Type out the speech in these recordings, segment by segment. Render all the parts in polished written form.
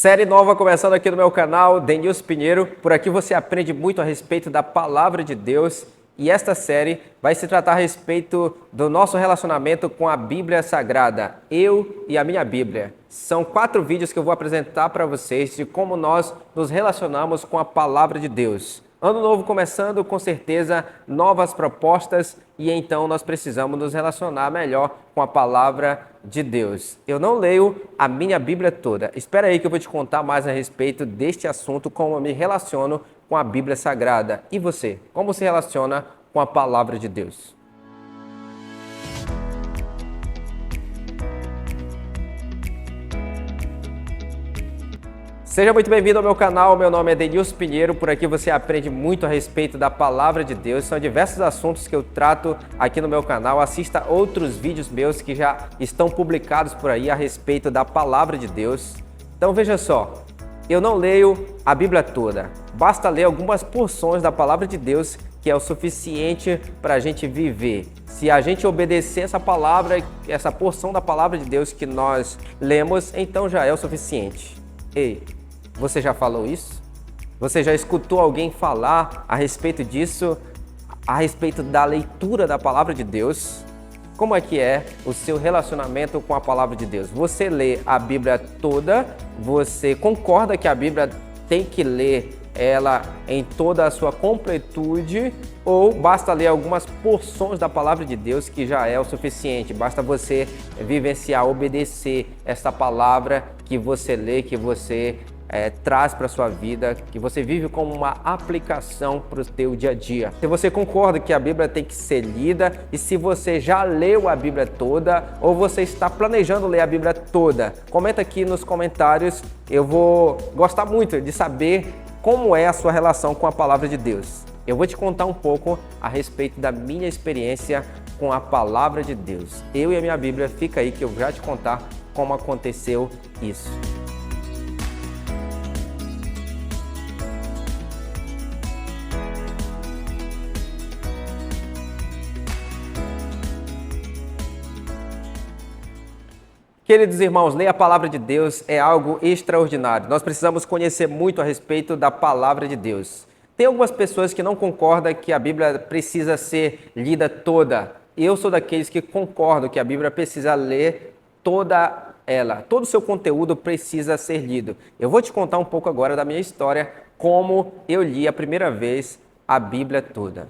Série nova começando aqui no meu canal, Denilson Pinheiro. Por aqui você aprende muito a respeito da Palavra de Deus e esta série vai se tratar a respeito do nosso relacionamento com a Bíblia Sagrada, eu e a minha Bíblia. São 4 vídeos que eu vou apresentar para vocês de como nós nos relacionamos com a Palavra de Deus. Ano novo começando, com certeza, novas propostas e então nós precisamos nos relacionar melhor com a Palavra de Deus. Eu não leio a minha Bíblia toda. Espera aí que eu vou te contar mais a respeito deste assunto, como eu me relaciono com a Bíblia Sagrada. E você, como se relaciona com a Palavra de Deus? Seja muito bem-vindo ao meu canal, meu nome é Denilson Pinheiro, por aqui você aprende muito a respeito da Palavra de Deus, são diversos assuntos que eu trato aqui no meu canal, assista outros vídeos meus que já estão publicados por aí a respeito da Palavra de Deus. Então veja só, eu não leio a Bíblia toda, basta ler algumas porções da Palavra de Deus que é o suficiente para a gente viver. Se a gente obedecer essa palavra, essa porção da Palavra de Deus que nós lemos, então já é o suficiente. Ei, você já falou isso? Você já escutou alguém falar a respeito disso? A respeito da leitura da Palavra de Deus? Como é que é o seu relacionamento com a Palavra de Deus? Você lê a Bíblia toda? Você concorda que a Bíblia tem que ler ela em toda a sua completude? Ou basta ler algumas porções da Palavra de Deus que já é o suficiente? Basta você vivenciar, obedecer essa palavra que você lê, que você traz para a sua vida, que você vive como uma aplicação para o teu dia a dia. Se você concorda que a Bíblia tem que ser lida e se você já leu a Bíblia toda ou você está planejando ler a Bíblia toda, comenta aqui nos comentários, eu vou gostar muito de saber como é a sua relação com a Palavra de Deus. Eu vou te contar um pouco a respeito da minha experiência com a Palavra de Deus. Eu e a minha Bíblia, fica aí que eu já te contar como aconteceu isso. Queridos irmãos, ler a Palavra de Deus é algo extraordinário. Nós precisamos conhecer muito a respeito da Palavra de Deus. Tem algumas pessoas que não concordam que a Bíblia precisa ser lida toda. Eu sou daqueles que concordam que a Bíblia precisa ler toda ela. Todo o seu conteúdo precisa ser lido. Eu vou te contar um pouco agora da minha história, como eu li a primeira vez a Bíblia toda.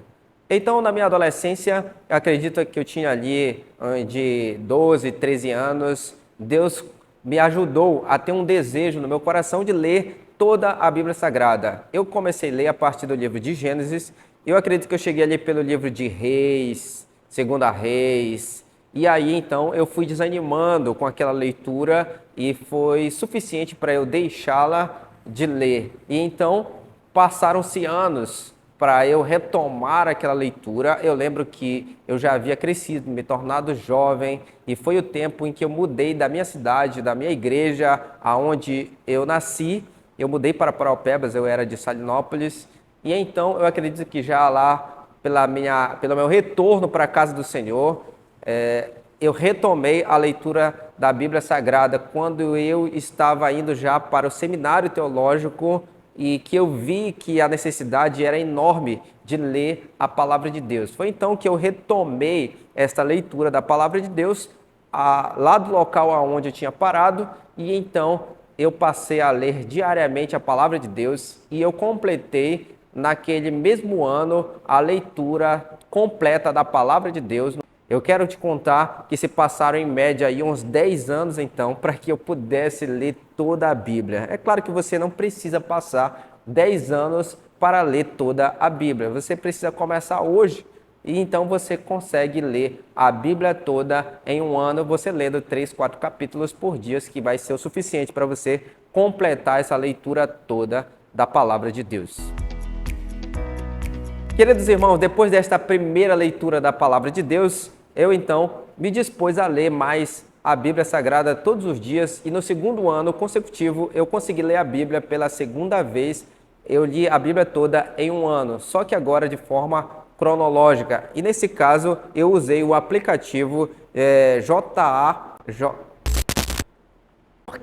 Então, na minha adolescência, eu acredito que eu tinha ali de 12, 13 anos, Deus me ajudou a ter um desejo no meu coração de ler toda a Bíblia Sagrada. Eu comecei a ler a partir do livro de Gênesis, eu acredito que eu cheguei ali pelo livro de Reis, Segunda Reis, e aí então eu fui desanimando com aquela leitura e foi suficiente para eu deixá-la de ler. E então passaram-se anos para eu retomar aquela leitura. Eu lembro que eu já havia crescido, me tornado jovem, e foi o tempo em que eu mudei da minha cidade, da minha igreja, aonde eu nasci. Eu mudei para Paraupebas, eu era de Salinópolis, e então eu acredito que já lá, pelo meu retorno para a casa do Senhor, eu retomei a leitura da Bíblia Sagrada quando eu estava indo já para o seminário teológico, e que eu vi que a necessidade era enorme de ler a Palavra de Deus. Foi então que eu retomei esta leitura da Palavra de Deus lá do local onde eu tinha parado, e então eu passei a ler diariamente a Palavra de Deus e eu completei naquele mesmo ano a leitura completa da Palavra de Deus. Eu quero te contar que se passaram em média aí uns 10 anos então para que eu pudesse ler toda a Bíblia. É claro que você não precisa passar 10 anos para ler toda a Bíblia. Você precisa começar hoje e então você consegue ler a Bíblia toda em um ano, você lendo 3, 4 capítulos por dia, que vai ser o suficiente para você completar essa leitura toda da Palavra de Deus. Queridos irmãos, depois desta primeira leitura da Palavra de Deus, eu então me dispus a ler mais a Bíblia Sagrada todos os dias e no segundo ano consecutivo eu consegui ler a Bíblia pela segunda vez. Eu li a Bíblia toda em um ano, só que agora de forma cronológica. E nesse caso eu usei o aplicativo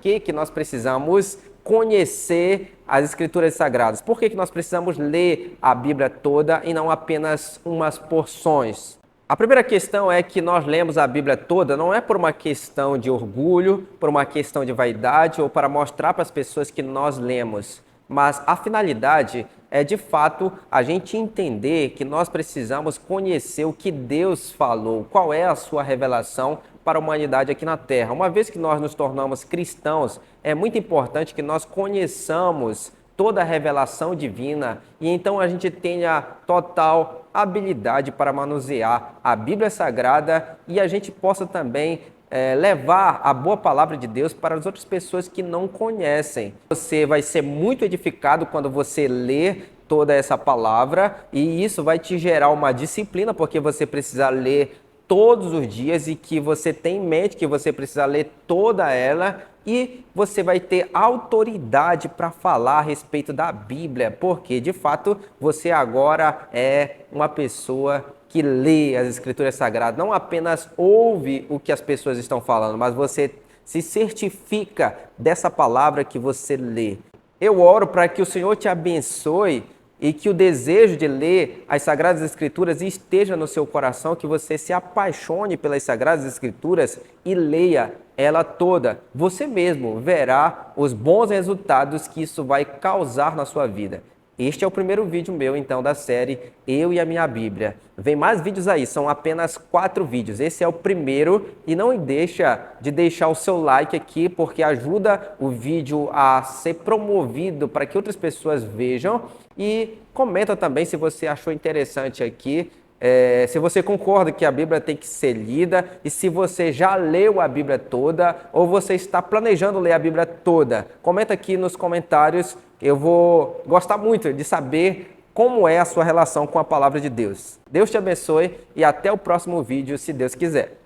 que nós precisamos conhecer as Escrituras Sagradas? Por que nós precisamos ler a Bíblia toda e não apenas umas porções? A primeira questão é que nós lemos a Bíblia toda não é por uma questão de orgulho, por uma questão de vaidade ou para mostrar para as pessoas que nós lemos, mas a finalidade é, de fato, a gente entender que nós precisamos conhecer o que Deus falou, qual é a sua revelação para a humanidade aqui na Terra. Uma vez que nós nos tornamos cristãos, é muito importante que nós conheçamos toda a revelação divina e então a gente tenha total habilidade para manusear a Bíblia Sagrada e a gente possa também levar a boa palavra de Deus para as outras pessoas que não conhecem. Você vai ser muito edificado quando você ler toda essa palavra e isso vai te gerar uma disciplina, porque você precisa ler todos os dias e que você tem em mente que você precisa ler toda ela e você vai ter autoridade para falar a respeito da Bíblia, porque de fato você agora é uma pessoa que lê as Escrituras Sagradas, não apenas ouve o que as pessoas estão falando, mas você se certifica dessa palavra que você lê. Eu oro para que o Senhor te abençoe e que o desejo de ler as Sagradas Escrituras esteja no seu coração, que você se apaixone pelas Sagradas Escrituras e leia ela toda. Você mesmo verá os bons resultados que isso vai causar na sua vida. Este é o primeiro vídeo meu, então, da série Eu e a Minha Bíblia. Vem mais vídeos aí, são apenas 4 vídeos. Esse é o primeiro e não deixa de deixar o seu like aqui, porque ajuda o vídeo a ser promovido para que outras pessoas vejam. E comenta também se você achou interessante aqui, se você concorda que a Bíblia tem que ser lida e se você já leu a Bíblia toda ou você está planejando ler a Bíblia toda. Comenta aqui nos comentários, eu vou gostar muito de saber como é a sua relação com a palavra de Deus. Deus te abençoe e até o próximo vídeo, se Deus quiser.